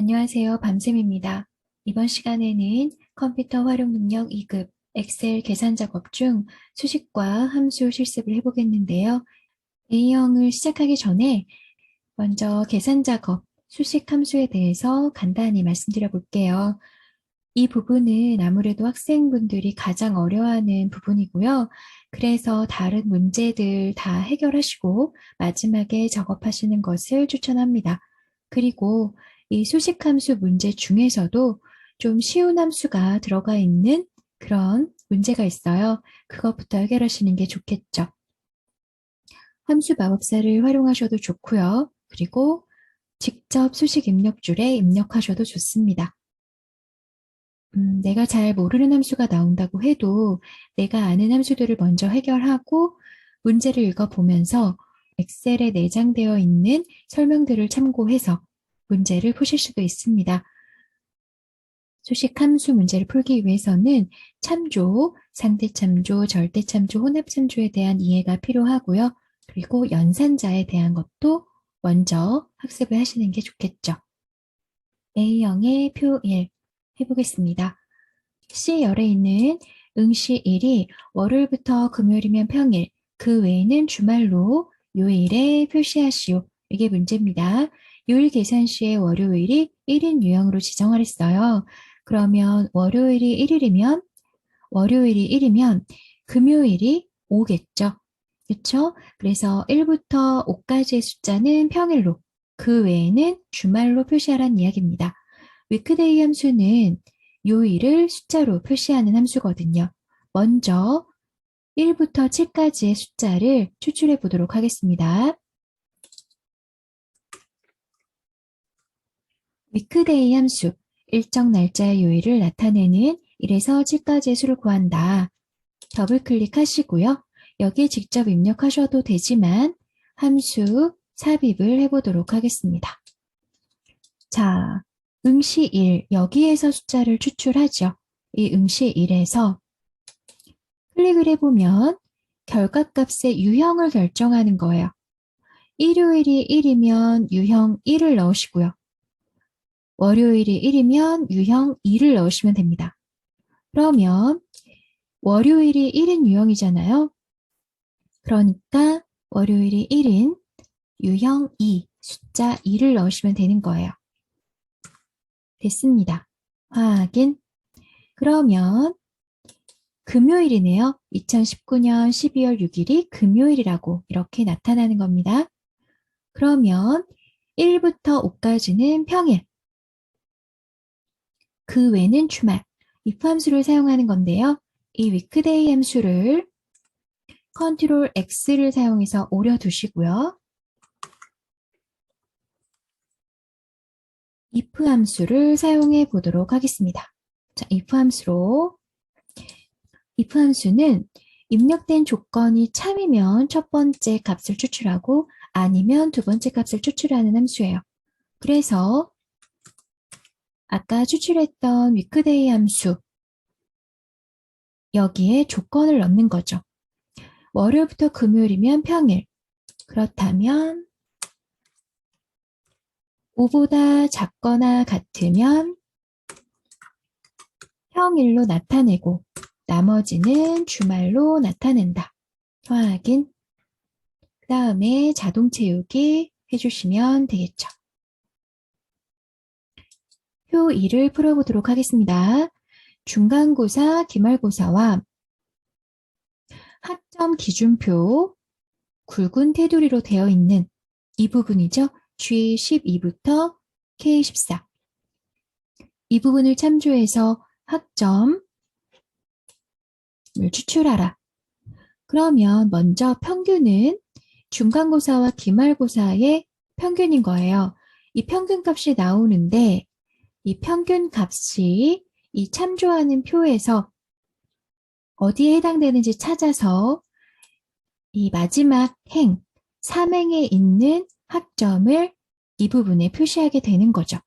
안녕하세요. 밤샘입니다. 이번 시간에는 컴퓨터 활용 능력 2급 엑셀 계산 작업 중 수식과 함수 실습을 해보겠는데요. A형을 시작하기 전에 먼저 계산 작업, 수식 함수에 대해서 간단히 말씀드려 볼게요. 이 부분은 아무래도 학생분들이 가장 어려워하는 부분이고요. 그래서 다른 문제들 다 해결하시고 마지막에 작업하시는 것을 추천합니다. 그리고 이 수식함수 문제 중에서도 좀 쉬운 함수가 들어가 있는 그런 문제가 있어요. 그것부터 해결하시는 게 좋겠죠. 함수 마법사를 활용하셔도 좋고요. 그리고 직접 수식 입력줄에 입력하셔도 좋습니다. 내가 잘 모르는 함수가 나온다고 해도 내가 아는 함수들을 먼저 해결하고 문제를 읽어보면서 엑셀에 내장되어 있는 설명들을 참고해서 문제를 푸실 수도 있습니다. 수식 함수 문제를 풀기 위해서는 참조, 상대참조, 절대참조, 혼합참조에 대한 이해가 필요하고요. 그리고 연산자에 대한 것도 먼저 학습을 하시는 게 좋겠죠. A형의 표 1 해보겠습니다. C열에 있는 응시 1이 월요일부터 금요일이면 평일, 그 외에는 주말로 요일에 표시하시오. 이게 문제입니다. 요일 계산 시에 월요일이 1인 유형으로 지정하랬어요. 그러면 월요일이 1이면 금요일이 5겠죠. 그렇죠? 그래서 1부터 5까지의 숫자는 평일로, 그 외에는 주말로 표시하라는 이야기입니다. 위크데이 함수는 요일을 숫자로 표시하는 함수거든요. 먼저 1부터 7까지의 숫자를 추출해 보도록 하겠습니다. 위크데이 함수, 일정 날짜의 요일을 나타내는 1에서 7까지의 수를 구한다. 더블 클릭하시고요. 여기에 직접 입력하셔도 되지만 함수 삽입을 해보도록 하겠습니다. 자, 응시 1, 여기에서 숫자를 추출하죠. 이 응시 1에서 클릭을 해보면 결과값의 유형을 결정하는 거예요. 일요일이 1이면 유형 1을 넣으시고요. 월요일이 1이면 유형 2를 넣으시면 됩니다. 그러면 월요일이 1인 유형이잖아요. 그러니까 월요일이 1인 유형 2, 숫자 2를 넣으시면 되는 거예요. 됐습니다. 확인. 그러면 금요일이네요. 2019년 12월 6일이 금요일이라고 이렇게 나타나는 겁니다. 그러면 1부터 5까지는 평일, 그 외는 주말, if 함수를 사용하는 건데요. 이 weekday 함수를 컨트롤 X를 사용해서 오려두시고요. if 함수를 사용해 보도록 하겠습니다. 자, if 함수는 입력된 조건이 참이면 첫 번째 값을 추출하고 아니면 두 번째 값을 추출하는 함수예요. 그래서 아까 추출했던 weekday 함수, 여기에 조건을 넣는 거죠. 월요일부터 금요일이면 평일. 그렇다면 5보다 작거나 같으면 평일로 나타내고 나머지는 주말로 나타낸다. 확인. 그 다음에 자동 채우기 해주시면 되겠죠. 표 2를 풀어보도록 하겠습니다. 중간고사, 기말고사와 학점 기준표 굵은 테두리로 되어 있는 이 부분이죠. G12부터 K14. 이 부분을 참조해서 학점을 추출하라. 그러면 먼저 평균은 중간고사와 기말고사의 평균인 거예요. 이 평균값이 나오는데 이 평균값이 이 참조하는 표에서 어디에 해당되는지 찾아서 이 마지막 행, 3행에 있는 학점을 이 부분에 표시하게 되는 거죠.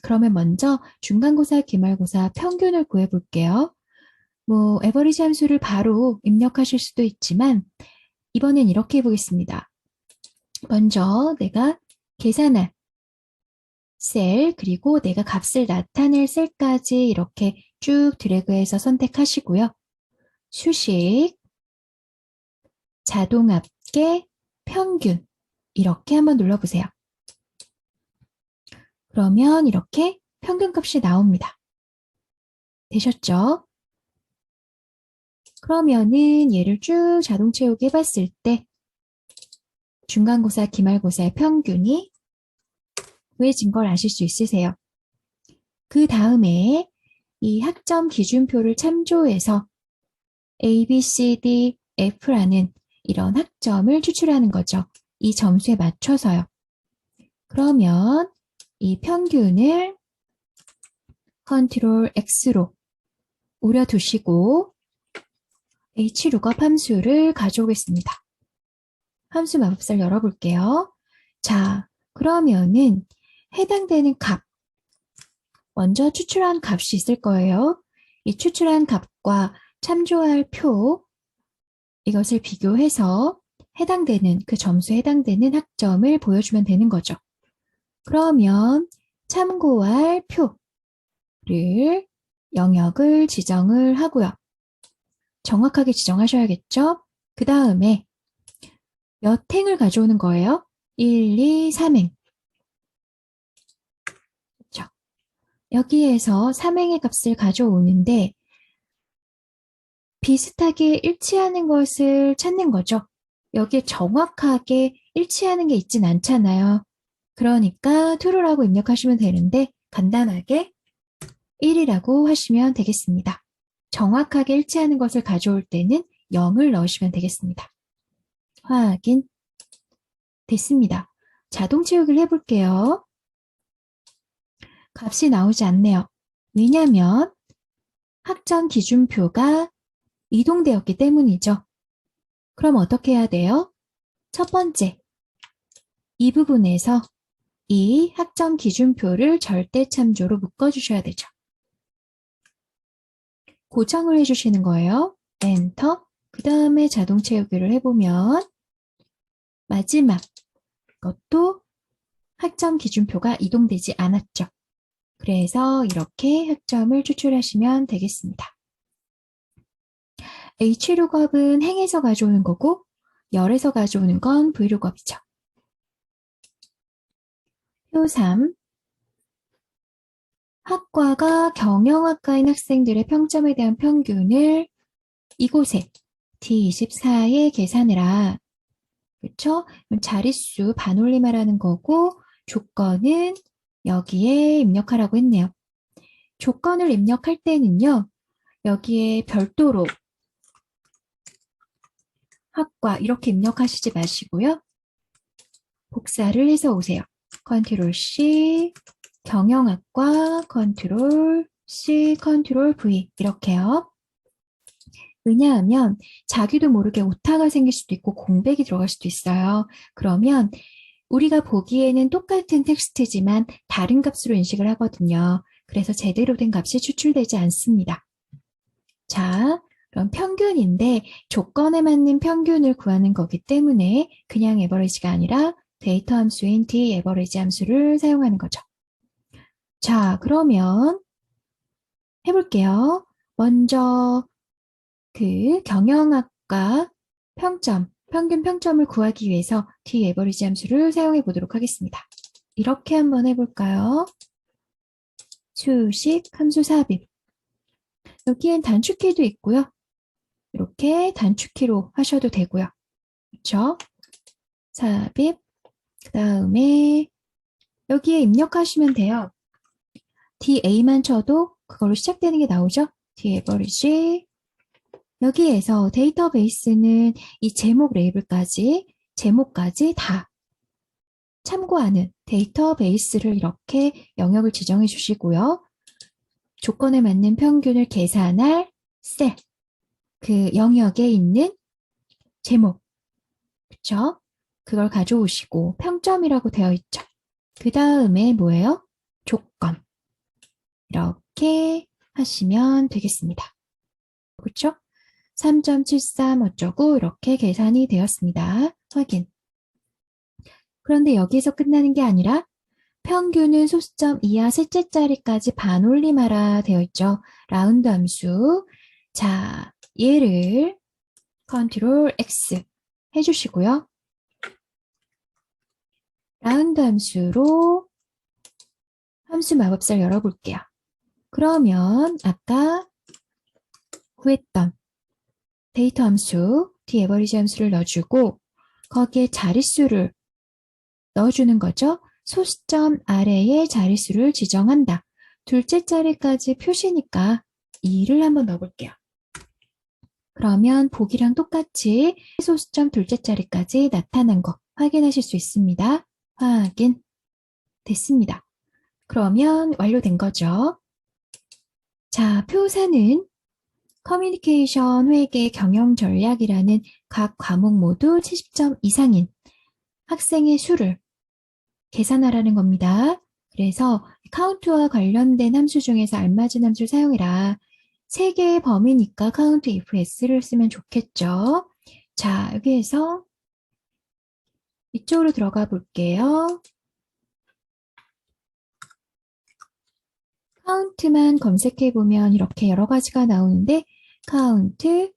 그러면 먼저 중간고사, 기말고사 평균을 구해볼게요. 에버리지 함수를 바로 입력하실 수도 있지만 이번엔 이렇게 해보겠습니다. 먼저 내가 계산할 셀, 그리고 내가 값을 나타낼 셀까지 이렇게 쭉 드래그해서 선택하시고요. 수식, 자동 합계, 평균 이렇게 한번 눌러보세요. 그러면 이렇게 평균값이 나옵니다. 되셨죠? 그러면은 얘를 쭉 자동 채우기 해봤을 때 중간고사, 기말고사의 평균이 구해진 걸 아실 수 있으세요. 그 다음에 이 학점 기준표를 참조해서 A, B, C, D, F라는 이런 학점을 추출하는 거죠. 이 점수에 맞춰서요. 그러면 이 평균을 컨트롤 X로 오려두시고 HLOOKUP 함수를 가져오겠습니다. 함수 마법사를 열어볼게요. 자, 그러면은 해당되는 값, 먼저 추출한 값이 있을 거예요. 이 추출한 값과 참조할 표, 이것을 비교해서 해당되는, 그 점수에 해당되는 학점을 보여주면 되는 거죠. 그러면 참고할 표를 영역을 지정을 하고요. 정확하게 지정하셔야겠죠? 그 다음에 몇 행을 가져오는 거예요? 1, 2, 3행. 그렇죠? 여기에서 3행의 값을 가져오는데 비슷하게 일치하는 것을 찾는 거죠. 여기에 정확하게 일치하는 게 있진 않잖아요. 그러니까 true라고 입력하시면 되는데 간단하게 1이라고 하시면 되겠습니다. 정확하게 일치하는 것을 가져올 때는 0을 넣으시면 되겠습니다. 확인. 됐습니다. 자동 채우기를 해볼게요. 값이 나오지 않네요. 왜냐하면 학점 기준표가 이동되었기 때문이죠. 그럼 어떻게 해야 돼요? 첫 번째, 이 부분에서 이 학점 기준표를 절대 참조로 묶어주셔야 되죠. 고정을 해주시는 거예요. 엔터. 그 다음에 자동 채우기를 해보면 마지막 것도 학점 기준표가 이동되지 않았죠. 그래서 이렇게 학점을 추출하시면 되겠습니다. HLOOKUP은 행에서 가져오는 거고 열에서 가져오는 건 VLOOKUP이죠. 표 3. 학과가 경영학과인 학생들의 평점에 대한 평균을 이곳에 D24에 계산해라. 그렇죠? 자릿수 반올림하라는 거고 조건은 여기에 입력하라고 했네요. 조건을 입력할 때는요. 여기에 별도로 학과 이렇게 입력하시지 마시고요. 복사를 해서 오세요. 컨트롤 C, 경영학과, 컨트롤 C, 컨트롤 V 이렇게요. 왜냐하면 자기도 모르게 오타가 생길 수도 있고 공백이 들어갈 수도 있어요. 그러면 우리가 보기에는 똑같은 텍스트지만 다른 값으로 인식을 하거든요. 그래서 제대로 된 값이 추출되지 않습니다. 자, 그럼 평균인데 조건에 맞는 평균을 구하는 거기 때문에 그냥 에버리지가 아니라 데이터 함수인 dAverage 함수를 사용하는 거죠. 자, 그러면 해볼게요. 먼저 그 경영학과 평균 평점을 구하기 위해서 dAverage 함수를 사용해 보도록 하겠습니다. 이렇게 한번 해볼까요? 수식 함수 삽입. 여기엔 단축키도 있고요. 이렇게 단축키로 하셔도 되고요. 그렇죠? 삽입. 그 다음에 여기에 입력하시면 돼요. DA만 쳐도 그걸로 시작되는 게 나오죠? dAverage. 여기에서 데이터베이스는 이 제목 레이블까지, 제목까지 다 참고하는 데이터베이스를 이렇게 영역을 지정해 주시고요. 조건에 맞는 평균을 계산할 셀, 그 영역에 있는 제목, 그쵸? 그걸 가져오시고 평점이라고 되어 있죠. 그 다음에 뭐예요? 조건. 이렇게 하시면 되겠습니다. 그렇죠? 3.73 어쩌고 이렇게 계산이 되었습니다. 확인. 그런데 여기에서 끝나는 게 아니라 평균은 소수점 이하 셋째 자리까지 반올림하라 되어 있죠. 라운드 함수. 자, 얘를 컨트롤 X 해주시고요. 라운드 함수로 함수 마법사를 열어볼게요. 그러면 아까 구했던 데이터 함수, dAverage 함수를 넣어주고 거기에 자릿수를 넣어주는 거죠. 소수점 아래에 자릿수를 지정한다. 둘째 자리까지 표시니까 2를 한번 넣어볼게요. 그러면 보기랑 똑같이 소수점 둘째 자리까지 나타난 거 확인하실 수 있습니다. 확인. 됐습니다. 그러면 완료된 거죠. 자, 표사는 커뮤니케이션, 회계, 경영 전략이라는 각 과목 모두 70점 이상인 학생의 수를 계산하라는 겁니다. 그래서 카운트와 관련된 함수 중에서 알맞은 함수를 사용해라. 3개의 범위니까 count if s를 쓰면 좋겠죠. 자, 여기에서 이쪽으로 들어가 볼게요. count만 검색해 보면 이렇게 여러 가지가 나오는데 count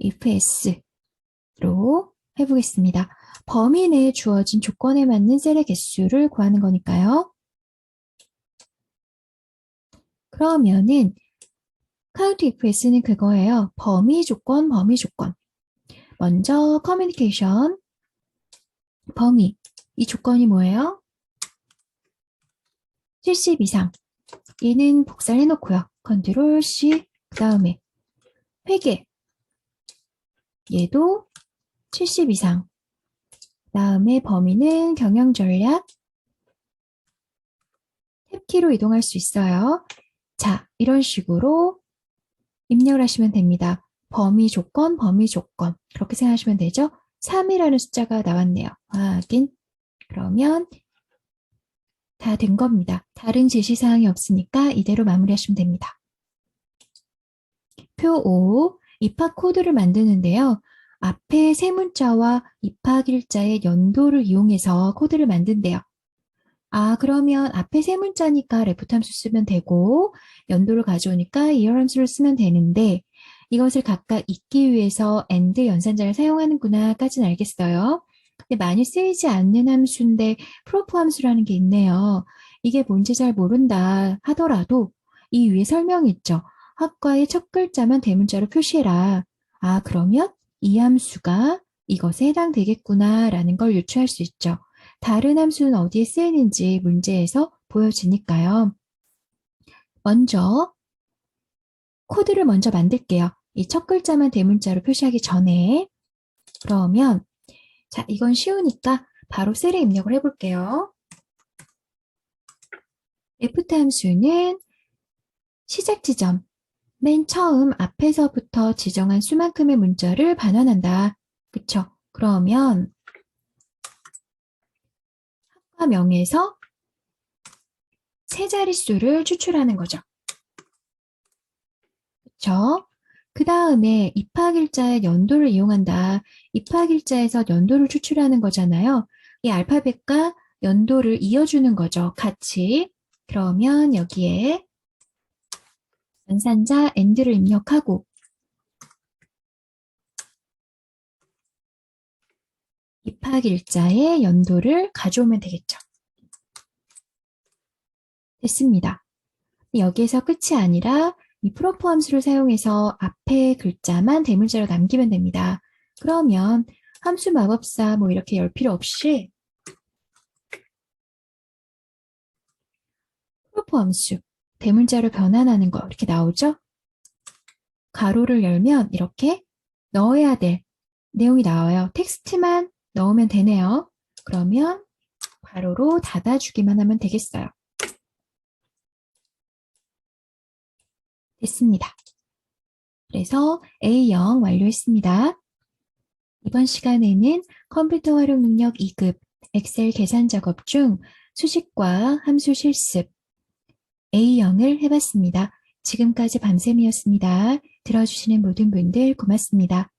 if s로 해보겠습니다. 범위 내에 주어진 조건에 맞는 셀의 개수를 구하는 거니까요. 그러면은 count if s는 그거예요. 범위 조건, 범위 조건. 먼저 커뮤니케이션 범위. 이 조건이 뭐예요? 70 이상. 얘는 복사를 해놓고요. 컨트롤 C. 그 다음에 회계. 얘도 70 이상. 그 다음에 범위는 경영 전략. 탭키로 이동할 수 있어요. 자, 이런 식으로 입력을 하시면 됩니다. 범위 조건, 범위 조건. 그렇게 생각하시면 되죠? 3이라는 숫자가 나왔네요. 확인. 그러면 다 된 겁니다. 다른 제시사항이 없으니까 이대로 마무리하시면 됩니다. 표 5. 입학 코드를 만드는데요. 앞에 세 문자와 입학일자의 연도를 이용해서 코드를 만든대요. 아, 그러면 앞에 세 문자니까 레프트 함수 쓰면 되고 연도를 가져오니까 이어 함수를 쓰면 되는데 이것을 각각 잊기 위해서 AND 연산자를 사용하는구나까지는 알겠어요. 근데 많이 쓰이지 않는 함수인데 프로프 함수라는 게 있네요. 이게 뭔지 잘 모른다 하더라도 이 위에 설명이 있죠. 학과의 첫 글자만 대문자로 표시해라. 아, 그러면 이 함수가 이것에 해당되겠구나라는 걸 유추할 수 있죠. 다른 함수는 어디에 쓰이는지 문제에서 보여지니까요. 먼저 코드를 먼저 만들게요. 이 첫 글자만 대문자로 표시하기 전에. 그러면 자, 이건 쉬우니까 바로 셀에 입력을 해볼게요. left 함수는 시작 지점, 맨 처음 앞에서부터 지정한 수만큼의 문자를 반환한다. 그쵸? 그러면 학과명에서 세 자릿수를 추출하는 거죠. 그쵸? 그 다음에 입학일자의 연도를 이용한다. 입학일자에서 연도를 추출하는 거잖아요. 이 알파벳과 연도를 이어주는 거죠. 같이. 그러면 여기에 연산자 AND를 입력하고 입학일자의 연도를 가져오면 되겠죠. 됐습니다. 여기에서 끝이 아니라 이 프로프 함수를 사용해서 앞에 글자만 대문자로 남기면 됩니다. 그러면 함수 마법사 뭐 이렇게 열 필요 없이 프로프 함수 대문자로 변환하는 거 이렇게 나오죠? 가로를 열면 이렇게 넣어야 될 내용이 나와요. 텍스트만 넣으면 되네요. 그러면 가로로 닫아주기만 하면 되겠어요. 됐습니다. 그래서 A0 완료했습니다. 이번 시간에는 컴퓨터 활용 능력 2급 엑셀 계산 작업 중 수식과 함수 실습 A0을 해봤습니다. 지금까지 밤샘이었습니다. 들어주시는 모든 분들 고맙습니다.